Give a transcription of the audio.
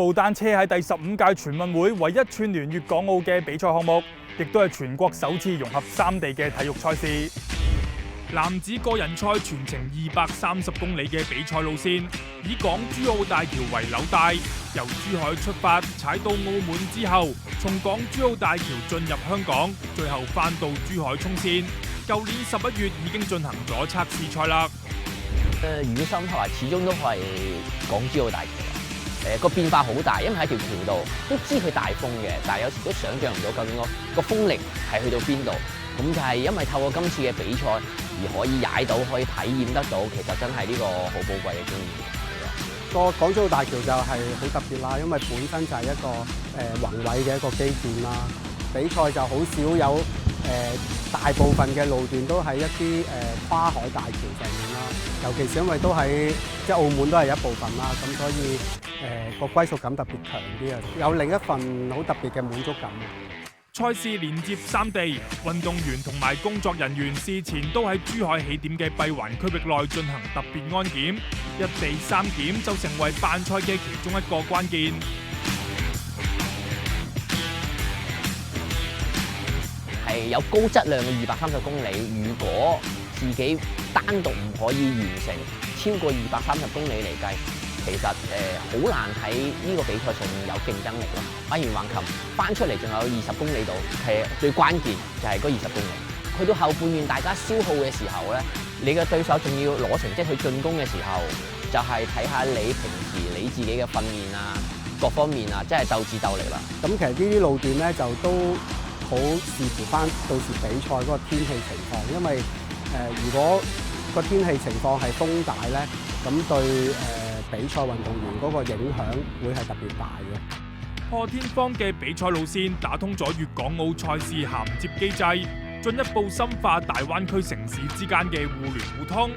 澳單車喺第15屆全運會唯一串聯粵港澳嘅比賽項目，亦都係全國首次融合3地嘅體育賽事。男子個人賽全程230公里嘅比賽路線，以港珠澳大橋為紐帶，由珠海出發，踩到澳門之後，從港珠澳大橋進入香港，最後返到珠海衝線。舊年11月已經進行咗測試賽啦。如果深刻話，始終都係港珠澳大橋。個變化好大，因為喺條橋度都知佢大風嘅，但係有時都想像唔到究竟個風力係去到邊度。咁就係因為透過今次嘅比賽而可以踩到，可以體驗得到，其實真係呢個好寶貴嘅經驗。個港珠澳大橋就係好特別啦，因為本身就係一個宏偉嘅一個基建啦。比賽就好少有大部分嘅路段都喺一啲跨海大橋上面啦，尤其是因為都喺即係澳門都係一部分啦，咁所以個歸屬感特別強啲啊，有另一份好特別嘅滿足感。賽事連接3地，運動員同埋工作人員事前都喺珠海起點嘅閉環區域內進行特別安檢，一地3檢就成為辦賽嘅其中一個關鍵。係有高質量嘅230公里，如果自己單獨唔可以完成超過230公里嚟計，其實好難喺呢個比賽上面有競爭力咯。打完橫琴翻出嚟仲有20公里度，其實最關鍵就係嗰20公里。去到後半段大家消耗嘅時候咧，你嘅對手仲要攞成績去進攻嘅時候，就係睇下你平時你自己嘅訓練啊，各方面啊，真係鬥智鬥力啦。咁其實呢啲路段咧就都好視乎翻到時比賽嗰個天氣情況，因為如果個天氣情況係風大咧，咁對比賽運動員嗰個影響會係特別大嘅。破天荒嘅比賽路線打通咗粵港澳賽事銜接機制，進一步深化大灣區城市之間嘅互聯互通。